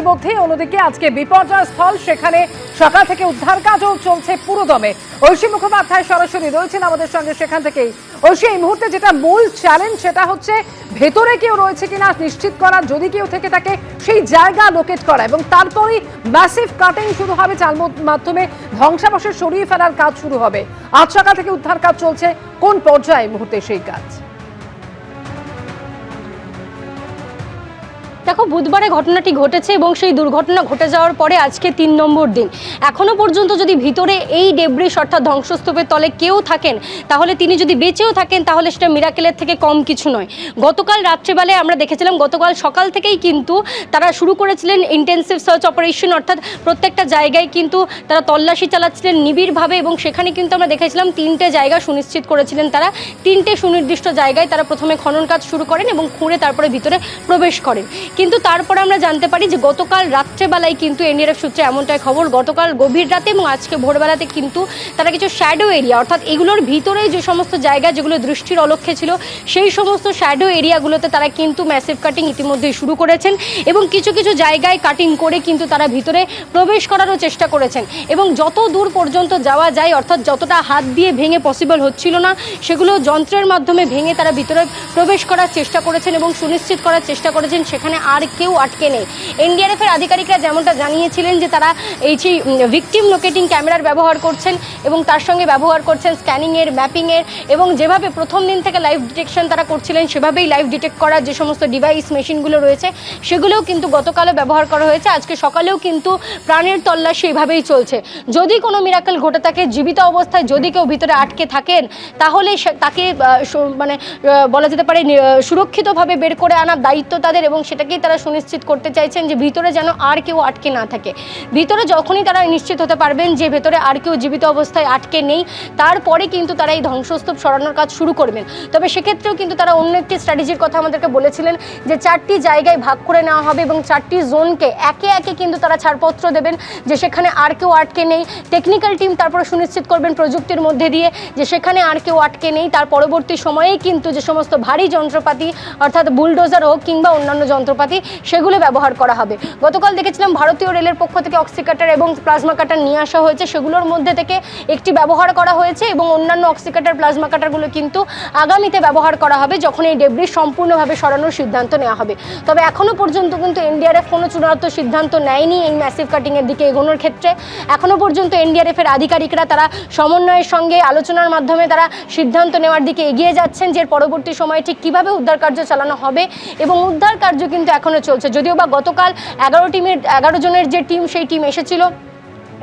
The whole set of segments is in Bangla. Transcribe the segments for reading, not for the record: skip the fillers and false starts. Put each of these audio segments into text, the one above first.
ইতিমধ্যেই, অন্যদিকে আজকে বিপর্যয় স্থল, সেখানে সকাল থেকে উদ্ধার কাজও চলছে পুরোদমে। ঐশী মুখোপাধ্যায় সরাসরি রয়েছেন আমাদের সঙ্গে সেখান থেকেই। ঐশী, এই মুহূর্তে যেটা মূল চ্যালেঞ্জ সেটা হচ্ছে ভেতরে কেউ রয়েছে কিনা নিশ্চিত করা, যদি কেউ থেকে থাকে সেই জায়গা লোকেট করা, এবং তারপরেই ম্যাসিভ কাটিং শুরু হবে, যার মাধ্যমে ধ্বংসাবশেষ সরিয়ে ফেলার কাজ শুরু হবে। আজ সকাল থেকে উদ্ধার কাজ চলছে, কোন পর্যায়ে এই মুহূর্তে সেই কাজ? দেখো, বুধবারে ঘটনাটি ঘটেছে এবং সেই দুর্ঘটনা ঘটে যাওয়ার পরে আজকে ৩ নম্বর দিন। এখনো পর্যন্ত যদি ভিতরে এই ডেব্রিস অর্থাৎ ধ্বংসস্তূপের তলে কেউ থাকেন, তাহলে তিনি যদি বেঁচেও থাকেন তাহলে সেটা মিরাকেলের থেকে কম কিছু নয়। গতকাল রাত্রেবেলায় আমরা দেখেছিলাম, গতকাল সকাল থেকেই কিন্তু তারা শুরু করেছিলেন ইন্টেন্সিভ সার্চ অপারেশন, অর্থাৎ প্রত্যেকটা জায়গায় কিন্তু তারা তল্লাশি চালাচ্ছিলেন নিবিড়ভাবে, এবং সেখানে কিন্তু আমরা দেখেছিলাম 3টে জায়গা সুনিশ্চিত করেছিলেন তারা। 3টে সুনির্দিষ্ট জায়গায় তারা প্রথমে খনন কাজ শুরু করেন এবং খুঁড়ে তারপরে ভিতরে প্রবেশ করেন। কিন্তু তারপরে আমরা জানতে পারি যে গতকাল রাত্রেবেলায় কিন্তু এনডিআরএফ সূত্রে এমনটাই খবর, গতকাল গভীর রাতে এবং আজকে ভোরবেলাতে কিন্তু তারা কিছু শ্যাডো এরিয়া, অর্থাৎ এগুলোর ভিতরেই যে সমস্ত জায়গা যেগুলো দৃষ্টির অলক্ষ্যে ছিল, সেই সমস্ত শ্যাডো এরিয়াগুলোতে তারা কিন্তু ম্যাসিভ কাটিং ইতিমধ্যেই শুরু করেছেন এবং কিছু কিছু জায়গায় কাটিং করে কিন্তু তারা ভিতরে প্রবেশ করারও চেষ্টা করেছেন। এবং যত দূর পর্যন্ত যাওয়া যায়, অর্থাৎ যতটা হাত দিয়ে ভেঙে পসিবল হচ্ছিল না, সেগুলো যন্ত্রের মাধ্যমে ভেঙে তারা ভিতরে প্রবেশ করার চেষ্টা করেছেন এবং সুনিশ্চিত করার চেষ্টা করেছেন সেখানে আর কেউ আটকে নেই। এনডিআরএফের আধিকারিকরা যেমনটা জানিয়েছিলেন যে তারা এই যে ভিকটিম লোকেটিং ক্যামেরার ব্যবহার করছেন এবং তার সঙ্গে ব্যবহার করছেন স্ক্যানিংয়ের, ম্যাপিংয়ের, এবং যেভাবে প্রথম দিন থেকে লাইভ ডিটেকশন তারা করছিলেন সেভাবেই লাইভ ডিটেক্ট করার যে সমস্ত ডিভাইস মেশিনগুলো রয়েছে সেগুলোও কিন্তু গতকালে ব্যবহার করা হয়েছে। আজকে সকালেও কিন্তু প্রাণের তল্লাশি এভাবেই চলছে। যদি কোনো মিরাকেল ঘটে থাকে, জীবিত অবস্থায় যদি কেউ ভিতরে আটকে থাকেন, তাহলে তাকে মানে বলা যেতে পারে সুরক্ষিতভাবে বের করে আনার দায়িত্ব তাদের, এবং সেটাকেই তারা সুনিশ্চিত করতে চাইছেন যে ভিতরে যেন আর কেউ আটকে না থাকে। ভিতরে যখনই তারা নিশ্চিত হতে পারবেন যে ভেতরে আর কেউ জীবিত অবস্থায় আটকে নেই, তারপরে কিন্তু তারা এই ধ্বংসস্তূপ সরানোর কাজ শুরু করবেন। তবে সেক্ষেত্রেও কিন্তু তারা অন্য একটি স্ট্র্যাটেজির কথা আমাদেরকে বলেছিলেন যে 4টি জায়গায় ভাগ করে নেওয়া হবে এবং 4টি জোনকে একে একে কিন্তু তারা ছাড়পত্র দেবেন যে সেখানে আর কেউ আটকে নেই। টেকনিক্যাল টিম তারপরে সুনিশ্চিত করবেন প্রযুক্তির মধ্যে দিয়ে যে সেখানে আর কেউ আটকে নেই। তার পরবর্তী সময়েই কিন্তু যে সমস্ত ভারী যন্ত্রপাতি, অর্থাৎ বুলডোজার হোক কিংবা অন্যান্য যন্ত্রপাতি, সেগুলো ব্যবহার করা হবে। গতকাল দেখেছিলাম ভারতীয় রেলের পক্ষ থেকে অক্সিকাটার এবং প্লাজমা কাটার নিয়ে আসা হয়েছে, সেগুলোর মধ্যে থেকে একটি ব্যবহার করা হয়েছে এবং অন্যান্য অক্সিকাটার, প্লাজমা কাটারগুলো কিন্তু আগামীতে ব্যবহার করা হবে যখন এই ডেব্রিস সম্পূর্ণভাবে সরানোর সিদ্ধান্ত নেওয়া হবে। তবে এখনও পর্যন্ত কিন্তু এনডিআরএফ কোনো চূড়ান্ত সিদ্ধান্ত নেয়নি এই ম্যাসিভ কাটিংয়ের দিকে এগোনোর ক্ষেত্রে। এখনও পর্যন্ত এনডিআরএফের আধিকারিকরা তারা সমন্বয়ের সঙ্গে আলোচনার মাধ্যমে তারা সিদ্ধান্ত নেওয়ার দিকে এগিয়ে যাচ্ছেন যে পরবর্তী সময়ে ঠিক কীভাবে উদ্ধার কার্য চালানো হবে, এবং উদ্ধার কার্য কিন্তু এখনও চলছে। যদিও বা গতকাল 11 জনের যে টিম, সেই টিম এসেছিল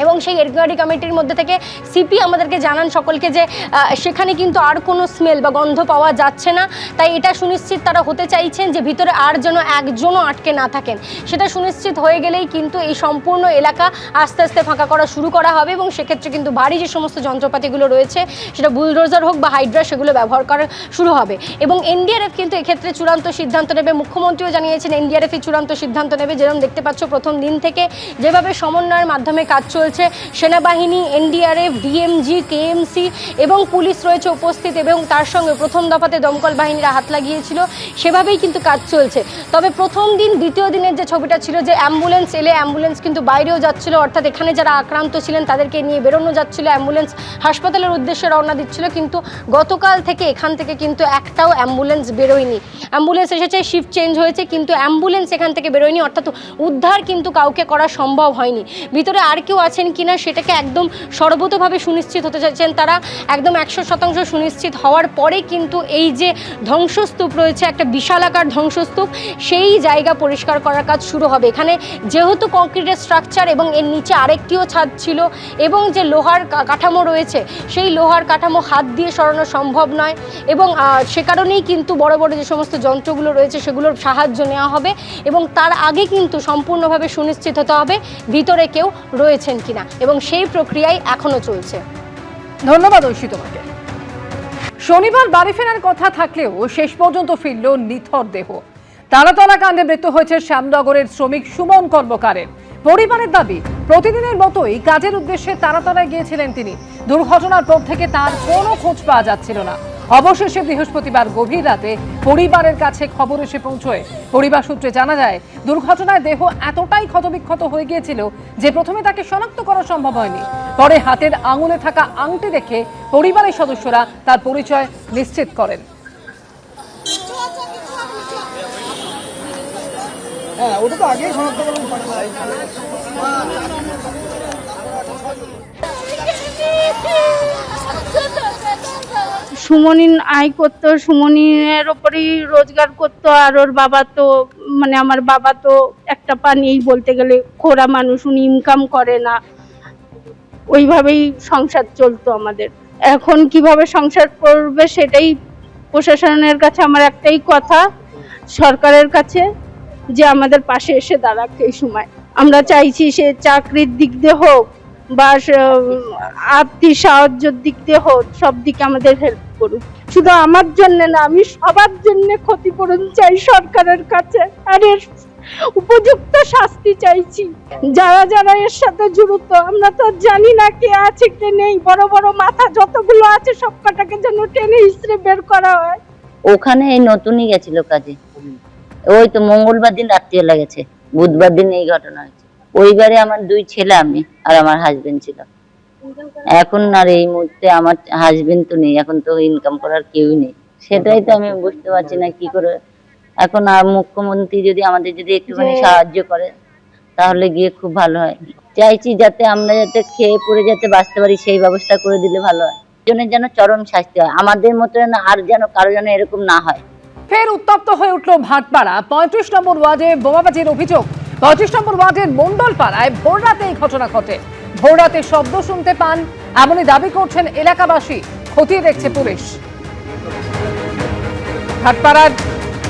এবং সেই এনকোয়ারি কমিটির মধ্যে থেকে সিপি আমাদেরকে জানান সকলকে যে সেখানে কিন্তু আর কোনো স্মেল বা গন্ধ পাওয়া যাচ্ছে না। তাই এটা সুনিশ্চিত তারা হতে চাইছেন যে ভিতরে আর যেন একজনও আটকে না থাকেন। সেটা সুনিশ্চিত হয়ে গেলেই কিন্তু এই সম্পূর্ণ এলাকা আস্তে আস্তে ফাঁকা করা শুরু করা হবে এবং সেক্ষেত্রে কিন্তু ভারী যে সমস্ত যন্ত্রপাতিগুলো রয়েছে, সেটা বুলডোজার হোক বা হাইড্রা, সেগুলো ব্যবহার করা শুরু হবে। এবং এনডিআরএফ কিন্তু এক্ষেত্রে চূড়ান্ত সিদ্ধান্ত নেবে। মুখ্যমন্ত্রীও জানিয়েছেন এনডিআরএফই চূড়ান্ত সিদ্ধান্ত নেবে। যেরকম দেখতে পাচ্ছ প্রথম দিন থেকে যেভাবে সমন্বয়ের মাধ্যমে কাজ চলছে, সেনাবাহিনী, এনডিআরএফ, ডিএমজি, কেএমসি এবং পুলিশ রয়েছে উপস্থিত, এবং তার সঙ্গে প্রথম দফাতে দমকল বাহিনীরা হাত লাগিয়েছিল, সেভাবেই কিন্তু কাজ চলছে। তবে প্রথম দিন, দ্বিতীয় দিনের যে ছবিটা ছিল যে অ্যাম্বুলেন্স এলে অ্যাম্বুলেন্স কিন্তু বাইরেও যাচ্ছিল, অর্থাৎ এখানে যারা আক্রান্ত ছিলেন তাদেরকে নিয়ে বেরোনো যাচ্ছিল, অ্যাম্বুলেন্স হাসপাতালের উদ্দেশ্যে রওনা দিচ্ছিল, কিন্তু গতকাল থেকে এখান থেকে কিন্তু একটাও অ্যাম্বুলেন্স বেরোয়নি। অ্যাম্বুলেন্স এসেছে, শিফট চেঞ্জ হয়েছে, কিন্তু অ্যাম্বুলেন্স এখান থেকে বেরোয়নি, অর্থাৎ উদ্ধার কিন্তু কাউকে করা সম্ভব হয়নি। ভিতরে আর কেউ আছেন কিনা সেটাকে একদম সর্বতোভাবে সুনিশ্চিত হতে চাইছেন তারা। একদম 100% সুনিশ্চিত হওয়ার পরে কিন্তু এই যে ধ্বংসস্তূপ রয়েছে, একটা বিশালাকার ধ্বংসস্তূপ, সেই জায়গা পরিষ্কার করার কাজ শুরু হবে। এখানে যেহেতু কংক্রিটের স্ট্রাকচার এবং এর নিচে আরেকটিও ছাদ ছিল, এবং যে লোহার কাঠামো রয়েছে সেই লোহার কাঠামো হাত দিয়ে সরানো সম্ভব নয়, এবং সে কারণেই কিন্তু বড় বড় যে সমস্ত যন্ত্রগুলো রয়েছে সেগুলোর সাহায্য নেওয়া হবে, এবং তার আগে কিন্তু সম্পূর্ণভাবে সুনিশ্চিত হতে হবে ভিতরে কেউ রয়েছেন কিনা, এবং সেই প্রক্রিয়াই এখনো চলছে। ধন্যবাদ ঐশী তোমাকে। শনিবার বাড়ি ফেরার কথা থাকলেও শেষ পর্যন্ত ফিরল নিথর দেহ। তারাতলা কাণ্ডে মৃত্যু হয়েছে শ্যামনগরের শ্রমিক সুমন কর্মকারের। পরিবারের দাবি, প্রতিদিনের মতোই কাজের উদ্দেশ্যে তারাতলায় গিয়েছিলেন তিনি। দুর্ঘটনার পর থেকে তার কোনো খোঁজ পাওয়া যাচ্ছিল না। অবশেষে বৃহস্পতিবার গভীর রাতে পরিবারের কাছে খবর এসে পৌঁছয়। পরিবার সূত্রে জানা যায়, দুর্ঘটনায় দেহ এতটাই ক্ষতবিক্ষত হয়ে গিয়েছিল যে প্রথমে তাকে শনাক্ত করা সম্ভব হয়নি। পরে হাতের আঙুলে থাকা আংটি দেখে পরিবারের সদস্যরা তার পরিচয় নিশ্চিত করেন। ওটা তো আগেই শনাক্ত করা সুমনি আয় করতো, সুমনির ওপরেই রোজগার করতো। আর ওর বাবা তো মানে আমার বাবা তো একটা পা নিয়েই বলতে গেলে খোড়া মানুষ, উনি ইনকাম করে না, ওইভাবেই সংসার চলতো আমাদের। এখন কিভাবে সংসার করবে সেটাই প্রশাসনের কাছে আমার একটাই কথা, সরকারের কাছে, যে আমাদের পাশে এসে দাঁড়াক। এই সময় আমরা চাইছি সে চাকরির দিক দিয়ে হোক বা আর্থিক সাহায্যের দিক দিয়ে হোক, সব দিকে আমাদের হেল্প করুক। শুধু আমার জন্য না, আমি সবার জন্য ক্ষতিপূরণ চাই সরকারের কাছে, আর এর উপযুক্ত শাস্তি চাইছি। যারা যারা এর সাথে জড়িত, আমরা তো জানি না কে আছে কে নেই, বড় বড় মাথা যতগুলো আছে সব কটাকে যেন টেনে হিসেবে বের করা হয়। ওখানে এই নতুনই গেছিল কাজে, ওই তো মঙ্গলবার দিন রাত্রিবেলা গেছে, বুধবার দিন এই ঘটনা হয়েছে। পরিবারে আমার 2 ছেলে, আমি আর আমার হাজবেন্ড ছিল। এখন আর এই মুহূর্তে আমার হাজবেন্ড তো নেই, এখন তো ইনকাম করার কেউই নেই। সেটাই তো আমি বুঝতে পারছি না কি করে। এখন আর মুখ্যমন্ত্রী যদি আমাদের যদি একটুখানি সাহায্য করে তাহলে গিয়ে খুব ভালো হয়। চাইছি যাতে আমরা যাতে খেয়ে পড়ে যাতে বাঁচতে পারি, সেই ব্যবস্থা করে দিলে ভালো হয়। জনের যেন চরম শাস্তি হয়, আমাদের মতো আর যেন কারো যেন এরকম না হয়। ফের উত্তপ্ত হয়ে উঠল ভাটপাড়া। 35 নম্বর ওয়ার্ডে বোমাবাজির অভিযোগ। 35 নম্বর ওয়ার্ডের মন্ডলপাড়ায় ভোররাতে এই ঘটনা ঘটে। ভোররাতে শব্দ শুনতে পান এমনই দাবি করছেন এলাকাবাসী। খতিয়ে দেখছে পুলিশ। ভাটপাড়ার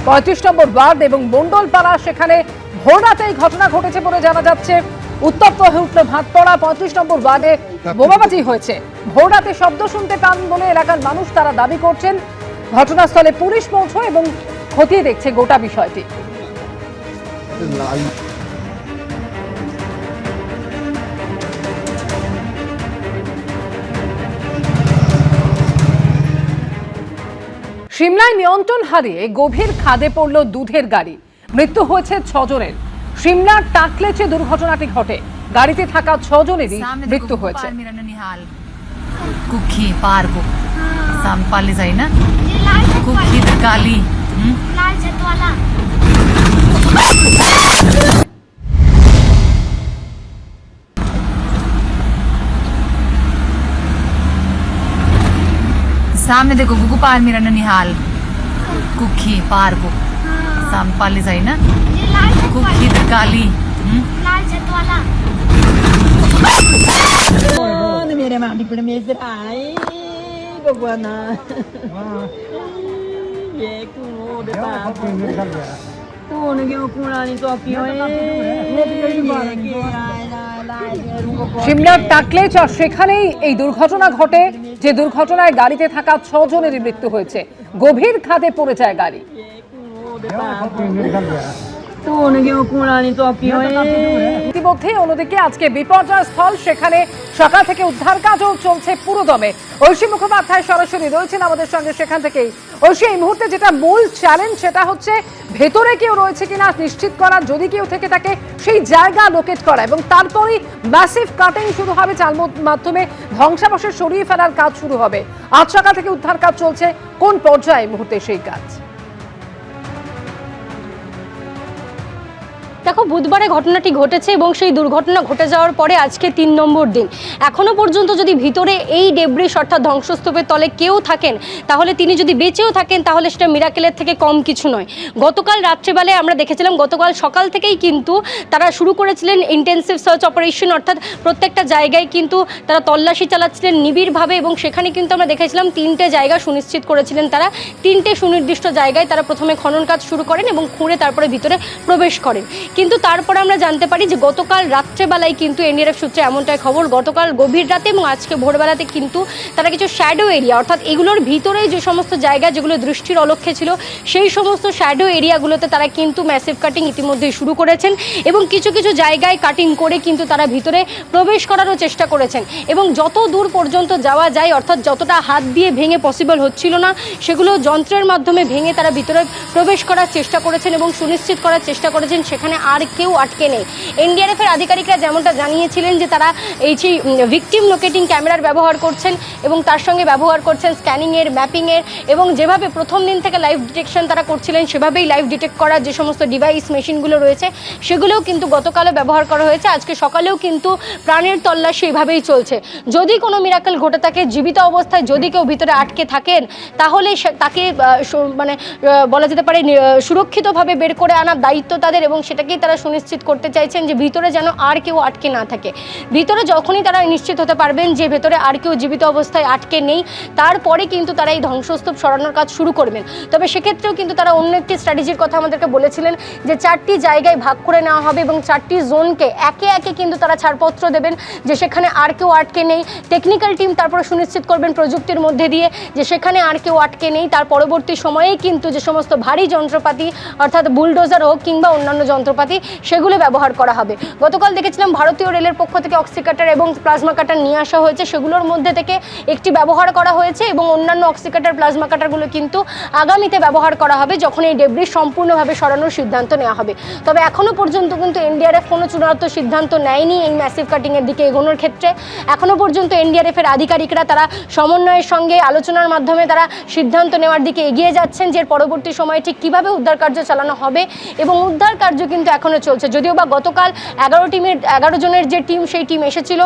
35 নম্বর ওয়ার্ড এবং মন্ডলপাড়া, সেখানে ভোররাতে এই ঘটনা ঘটেছে বলে জানা যাচ্ছে। উত্তপ্ত হয়ে উঠল ভাটপাড়া। 35 নম্বর ওয়ার্ডে বোমাবাজি হয়েছে। ভোররাতে শব্দ শুনতে পান বলে এলাকার মানুষ তারা দাবি করছেন। ঘটনাস্থলে পুলিশ পৌঁছয় এবং খতিয়ে দেখছে গোটা বিষয়টি। সিমলায় নিয়ন্ত্রণ হারিয়ে গভীর খাদে পড়ল দুধের গাড়ি। মৃত্যু হয়েছে 6 জনের। সিমলার টাকলেচে দুর্ঘটনাটি ঘটে। গাড়িতে থাকা 6 জনেরই মৃত্যু হয়েছে। कुखी पार को साम पाले जाए ना कुखी काली लाल छत वाला सामने देखो गुगु पार मेरा निहाल कुखी पार को साम पाले जाए ना कुखी काली लाल छत वाला मेरे मामी पर मेजर आई भगवाना ये क्यों देता कौन क्यों कुरानी तो क्यों সিমলার টাকলেচ, আর সেখানেই এই দুর্ঘটনা ঘটে। যে দুর্ঘটনায় গাড়িতে থাকা 6 জনেরই মৃত্যু হয়েছে। গভীর খাদে পড়ে যায় গাড়ি। ইতিমধ্যে অন্যদিকে আজকে বিপর্যয় স্থল, সেখানে সকাল থেকে উদ্ধার কাজও চলছে পুরোদমে। ঐশী মুখোপাধ্যায় সরাসরি রয়েছেন আমাদের সঙ্গে সেখান থেকেই। ঐশী, এই মুহূর্তে যেটা মূল চ্যালেঞ্জ সেটা হচ্ছে ভেতরে কেউ রয়েছে কিনা নিশ্চিত করা, যদি কেউ থেকে থাকে সেই জায়গা লোকেট করা, এবং তারপরেই ম্যাসিভ কাটিং শুরু হবে, যার মাধ্যমে ধ্বংসাবশেষ সরিয়ে ফেলার কাজ শুরু হবে। আজ সকাল থেকে উদ্ধার কাজ চলছে। কোন পর্যায়ে এই মুহূর্তে সেই কাজ? দেখো, বুধবারে ঘটনাটি ঘটেছে এবং সেই দুর্ঘটনা ঘটে যাওয়ার পরে আজকে 3 নম্বর দিন। এখনো পর্যন্ত যদি ভিতরে এই ডেব্রিস অর্থাৎ ধ্বংসস্তূপের তলে কেউ থাকেন, তাহলে তিনি যদি বেঁচেও থাকেন তাহলে সেটা মিরাকেলের থেকে কম কিছু নয়। গতকাল রাত্রেবেলায় আমরা দেখেছিলাম, গতকাল সকাল থেকেই কিন্তু তারা শুরু করেছিলেন ইন্টেন্সিভ সার্চ অপারেশন, অর্থাৎ প্রত্যেকটা জায়গায় কিন্তু তারা তল্লাশি চালাচ্ছিলেন নিবিড়ভাবে, এবং সেখানে কিন্তু আমরা দেখেছিলাম 3টে জায়গা সুনিশ্চিত করেছিলেন তারা। 3টে সুনির্দিষ্ট জায়গায় তারা প্রথমে খনন কাজ শুরু করেন এবং খুঁড়ে তারপরে ভিতরে প্রবেশ করেন। কিন্তু তারপরে আমরা জানতে পারি যে গতকাল রাত্রেবেলায় কিন্তু এনডিআরএফ সূত্রে এমনটাই খবর, গতকাল গভীর রাতে এবং আজকে ভোরবেলাতে কিন্তু তারা কিছু শ্যাডো এরিয়া, অর্থাৎ এগুলোর ভিতরে যে সমস্ত জায়গা যেগুলো দৃষ্টির অলক্ষ্যে ছিল সেই সমস্ত শ্যাডো এরিয়াগুলোতে তারা কিন্তু ম্যাসিভ কাটিং ইতিমধ্যেই শুরু করেছেন এবং কিছু কিছু জায়গায় কাটিং করে কিন্তু তারা ভিতরে প্রবেশ করারও চেষ্টা করেছেন এবং যত দূর পর্যন্ত যাওয়া যায়, অর্থাৎ যতটা হাত দিয়ে ভেঙে পসিবল হচ্ছিল না সেগুলো যন্ত্রের মাধ্যমে ভেঙে তারা ভিতরে প্রবেশ করার চেষ্টা করেছেন এবং সুনিশ্চিত করার চেষ্টা করেছেন সেখানে আর কেউ আটকে নেই। এনডিআরএফের আধিকারিকরা যেমনটা জানিয়েছিলেন যে তারা এই যে ভিকটিম লোকেটিং ক্যামেরার ব্যবহার করছেন এবং তার সঙ্গে ব্যবহার করছেন স্ক্যানিংয়ের, ম্যাপিংয়ের এবং যেভাবে প্রথম দিন থেকে লাইভ ডিটেকশন তারা করছিলেন সেভাবেই লাইভ ডিটেক্ট করার যে সমস্ত ডিভাইস মেশিনগুলো রয়েছে সেগুলোও কিন্তু গতকালও ব্যবহার করা হয়েছে। আজকে সকালেও কিন্তু প্রাণের তল্লাশি এইভাবেই চলছে। যদি কোনো মিরাকেল ঘটে থাকে, জীবিত অবস্থায় যদি কেউ ভিতরে আটকে থাকেন তাহলে তাকে মানে বলা যেতে পারে সুরক্ষিতভাবে বের করে আনার দায়িত্ব তাদের এবং সেটাকেই তারা সুনিশ্চিত করতে চাইছেন যে ভিতরে যেন আর কেউ আটকে না থাকে। ভিতরে যখনই তারা নিশ্চিত হতে পারবেন যে ভেতরে আর কেউ জীবিত অবস্থায় আটকে নেই তারপরে কিন্তু তারা এই ধ্বংসস্তূপ সরানোর কাজ শুরু করবেন। তবে সেক্ষেত্রেও কিন্তু তারা অন্য একটি স্ট্র্যাটেজির কথা আমাদেরকে বলেছিলেন যে 4টি জায়গায় ভাগ করে নেওয়া হবে এবং 4টি জোনকে একে একে কিন্তু তারা ছাড়পত্র দেবেন যে সেখানে আর কেউ আটকে নেই। টেকনিক্যাল টিম তারপরে সুনিশ্চিত করবেন প্রযুক্তির মধ্যে দিয়ে যে সেখানে আর কেউ আটকে নেই। তার পরবর্তী সময়েই কিন্তু যে সমস্ত ভারী যন্ত্রপাতি অর্থাৎ বুলডোজার হোক কিংবা অন্যান্য যন্ত্রপাতি সেগুলো ব্যবহার করা হবে। গতকাল দেখেছিলাম ভারতীয় রেলের পক্ষ থেকে অক্সিকাটার এবং প্লাজমা কাটার নিয়ে আসা হয়েছে, সেগুলোর মধ্যে থেকে একটি ব্যবহার করা হয়েছে এবং অন্যান্য অক্সিকাটার প্লাজমা কাটারগুলো কিন্তু আগামীতে ব্যবহার করা হবে যখন এই ডেব্রি সম্পূর্ণভাবে সরানোর সিদ্ধান্ত নেওয়া হবে। তবে এখনও পর্যন্ত কিন্তু এনডিআরএফ কোনো চূড়ান্ত সিদ্ধান্ত নেয়নি এই ম্যাসিভ কাটিংয়ের দিকে এগোনোর ক্ষেত্রে। এখনও পর্যন্ত এনডিআরএফের আধিকারিকরা তারা সমন্বয়ের সঙ্গে আলোচনার মাধ্যমে তারা সিদ্ধান্ত নেওয়ার দিকে এগিয়ে যাচ্ছেন যে পরবর্তী সময়ে ঠিক কীভাবে উদ্ধার কার্য চালানো হবে এবং উদ্ধার কার্য কিন্তু এখনও চলছে। যদিও বা গতকাল 11 জনের যে টিম সেই টিম এসেছিল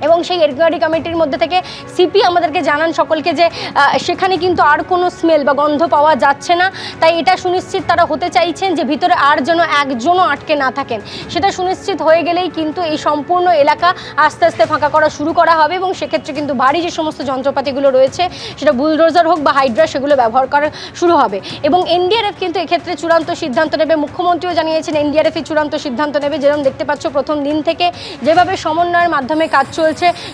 এবং সেই এনকোয়ারি কমিটির মধ্যে থেকে সিপি আমাদেরকে জানান সকলকে যে সেখানে কিন্তু আর কোনো স্মেল বা গন্ধ পাওয়া যাচ্ছে না। তাই এটা সুনিশ্চিত তারা হতে চাইছেন যে ভিতরে আর যেন একজনও আটকে না থাকেন। সেটা সুনিশ্চিত হয়ে গেলেই কিন্তু এই সম্পূর্ণ এলাকা আস্তে আস্তে ফাঁকা করা শুরু করা হবে এবং সেক্ষেত্রে কিন্তু ভারী যে সমস্ত যন্ত্রপাতিগুলো রয়েছে সেটা বুলডোজার হোক বা হাইড্রা সেগুলো ব্যবহার করা শুরু হবে এবং এনডিআরএফ কিন্তু এক্ষেত্রে চূড়ান্ত সিদ্ধান্ত নেবে। মুখ্যমন্ত্রীও জানিয়েছেন এনডিআরএফই চূড়ান্ত সিদ্ধান্ত নেবে। যেরকম দেখতে পাচ্ছ প্রথম দিন থেকে যেভাবে সমন্বয়ের মাধ্যমে কাজ চলছে,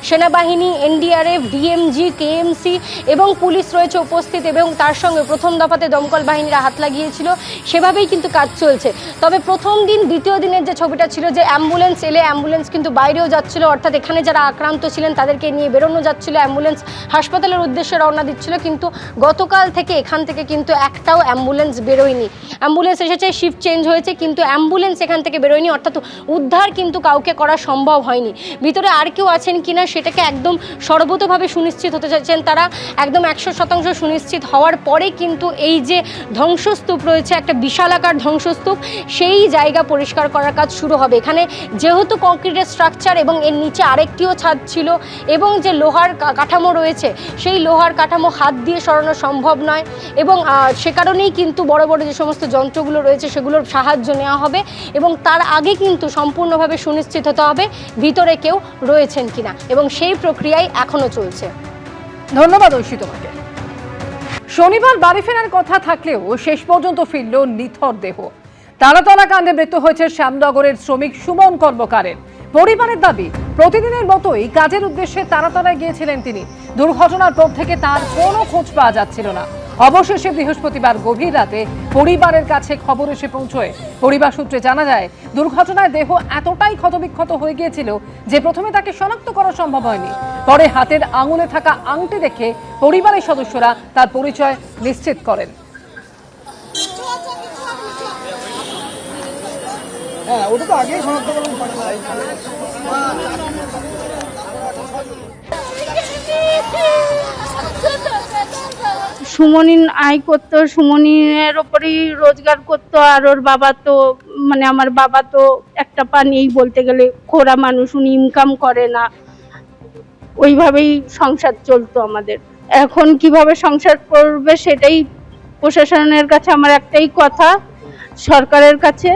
সেনাবাহিনী, এনডিআরএফ, ডিএমজি, কেএমসি এবং পুলিশ রয়েছে উপস্থিত এবং তার সঙ্গে প্রথম দফাতে দমকল বাহিনীরা হাত লাগিয়েছিল, সেভাবেই কিন্তু কাজ চলছে। তবে প্রথম দিন দ্বিতীয় দিনের যে ছবিটা ছিল যে অ্যাম্বুলেন্স এলে অ্যাম্বুলেন্স কিন্তু বাইরেও যাচ্ছিল, অর্থাৎ এখানে যারা আক্রান্ত ছিলেন তাদেরকে নিয়ে বেরোনো যাচ্ছিল, অ্যাম্বুলেন্স হাসপাতালের উদ্দেশ্যে রওনা দিচ্ছিল, কিন্তু গতকাল থেকে এখান থেকে কিন্তু একটাও অ্যাম্বুলেন্স বেরোয়নি। অ্যাম্বুলেন্স এসেছে, শিফট চেঞ্জ হয়েছে, কিন্তু অ্যাম্বুলেন্স এখান থেকে বেরোয়নি, অর্থাৎ উদ্ধার কিন্তু কাউকে করা সম্ভব হয়নি। ভিতরে আর কেউ আছেন কিনা সেটাকে একদম সর্বতোভাবে সুনিশ্চিত হতে চাইছেন তারা। একদম 100% সুনিশ্চিত হওয়ার পরে কিন্তু এই যে ধ্বংসস্তূপ রয়েছে, একটা বিশালাকার ধ্বংসস্তূপ, সেই জায়গা পরিষ্কার করার কাজ শুরু হবে। এখানে যেহেতু কংক্রিটের স্ট্রাকচার এবং এর নিচে আরেকটিও ছাদ ছিল এবং যে লোহার কাঠামো রয়েছে সেই লোহার কাঠামো হাত দিয়ে সরানো সম্ভব নয় এবং সে কারণেই কিন্তু বড় বড় যে সমস্ত যন্ত্রগুলো রয়েছে সেগুলোর সাহায্য নেওয়া হবে এবং তার আগে কিন্তু সম্পূর্ণভাবে সুনিশ্চিত হতে হবে ভিতরে কেউ রয়েছেন কিনা এবং সেই প্রক্রিয়াই এখনো চলছে। ধন্যবাদ ঐশী তোমাকে। শনিবার বাড়ি ফেরার কথা থাকলেও শেষ পর্যন্ত ফিরল নিথর দেহ। তারাতলা কাণ্ডে মৃত্যু হয়েছে শ্যামনগরের শ্রমিক সুমন কর্মকারের। পরিবারের দাবি প্রতিদিনের মতোই কাজের উদ্দেশ্যে তারাতলায় গিয়েছিলেন তিনি। দুর্ঘটনার পর থেকে তার কোনো খোঁজ পাওয়া যাচ্ছিল না। অবশেষে বৃহস্পতিবার গভীর রাতে পরিবারের কাছে খবর এসে পৌঁছয়। পরিবার সূত্রে জানা যায় দুর্ঘটনায় দেহ এতটাই ক্ষতবিক্ষত হয়ে গিয়েছিল যে প্রথমে তাকে শনাক্ত করা সম্ভব হয়নি। পরে হাতের আঙুলে থাকা আংটি দেখে পরিবারের সদস্যরা তার পরিচয় নিশ্চিত করেন। হ্যাঁ, ওটা তো আগেই শনাক্ত করা সুমনি আয় করতো, সুমনির ওপরই রোজগার করতো। আর ওর বাবা তো মানে আমার বাবা তো একটা পা নেই বলতে গেলে, খোরা মানুষ, উনি ইনকাম করে না, ওইভাবেই সংসার চলতো আমাদের। এখন কিভাবে সংসার করবে সেটাই প্রশাসনের কাছে আমার একটাই কথা, সরকারের কাছে,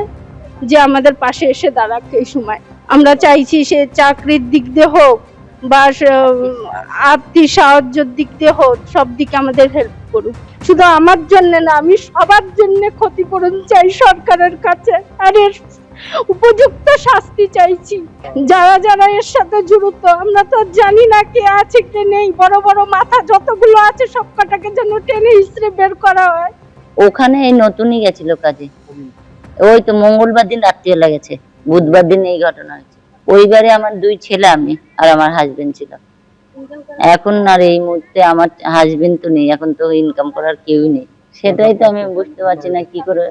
যে আমাদের পাশে এসে দাঁড়াক। এই সময় আমরা চাইছি সে চাকরির দিক দিয়ে হোক বা আর্থিক সাহায্যের দিক দিয়ে হোক, সব দিকে আমাদের হেল্প করুক। শুধু আমার জন্য না, আমি সবার জন্য ক্ষতিপূরণ চাই সরকারের কাছে। আর এর উপযুক্ত শাস্তি চাইছি। যারা যারা এর সাথে জড়িত আমরা তো জানি না কে আছে কে নেই, বড় বড় মাথা যতগুলো আছে সব কটাকে যেন টেনে হিসেবে বের করা হয়। ওখানে এই নতুনই গেছিল কাজে, ওই তো মঙ্গলবার দিন রাত্রিবেলা গেছে, বুধবার দিন এই ঘটনা হয়েছে। পরিবারে আমার দুই ছেলে, আমি আর আমার হাজবেন্ড ছিল। এখন আর এই মুহূর্তে আমার হাজবেন্ড তো নেই, এখন তো ইনকাম করার কেউই নেই। সেটাই তো আমি বুঝতে পারছি না কি করে।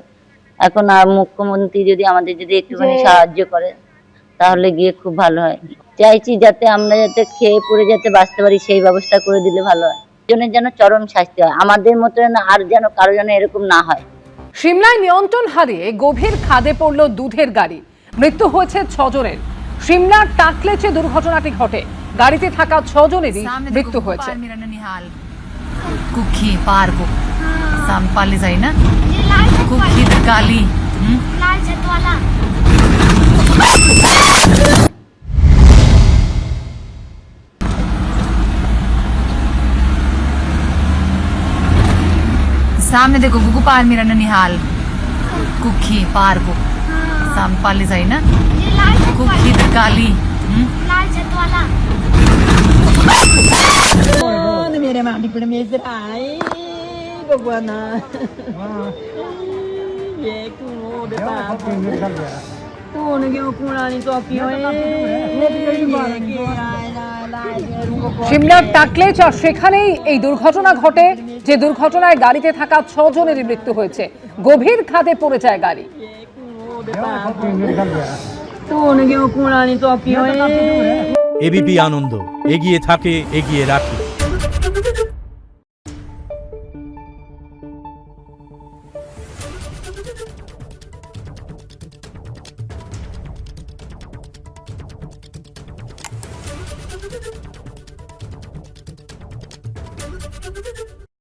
এখন আর মুখ্যমন্ত্রী যদি আমাদের যদি একটুখানি সাহায্য করে তাহলে গিয়ে খুব ভালো হয়। চাইছি যাতে আমরা যাতে খেয়ে পড়ে যাতে বাঁচতে পারি, সেই ব্যবস্থা করে দিলে ভালো হয়। জনের যেন চরম শাস্তি হয়, আমাদের মতো আর যেন কারো যেন এরকম না হয়। সিমলায় নিয়ন্ত্রণ হারিয়ে গভীর খাদে পড়ল দুধের গাড়ি, মৃত্যু হয়েছে 6 জনের। সিমলার টাকলেচে দুর্ঘটনাটি ঘটে, গাড়িতে থাকা 6 জনেরই सामने মৃত্যু देखो হয়েছে। पार मेरा ननिहाल कुखी पार को साम पाले जाई ना कुखी काली लाल छत वाला सामने देखो गुगु पार मेरा ननिहाल कुखी पार को साम पाले जाई ना कुखी काली लाल छत वाला मेरे माटी पर में से आई भगवान ये क्यों देता तू ने क्यों कुणानी तो क्यों সিমলার টাকলেচ, আর সেখানেই এই দুর্ঘটনা ঘটে, যে দুর্ঘটনায় গাড়িতে থাকা 6 জনেরই মৃত্যু হয়েছে। গভীর খাদে পড়ে যায় গাড়ি। तू ने क्यों कुणानी तो क्यों এবিপি আনন্দ, এগিয়ে থাকে, এগিয়ে রাখে।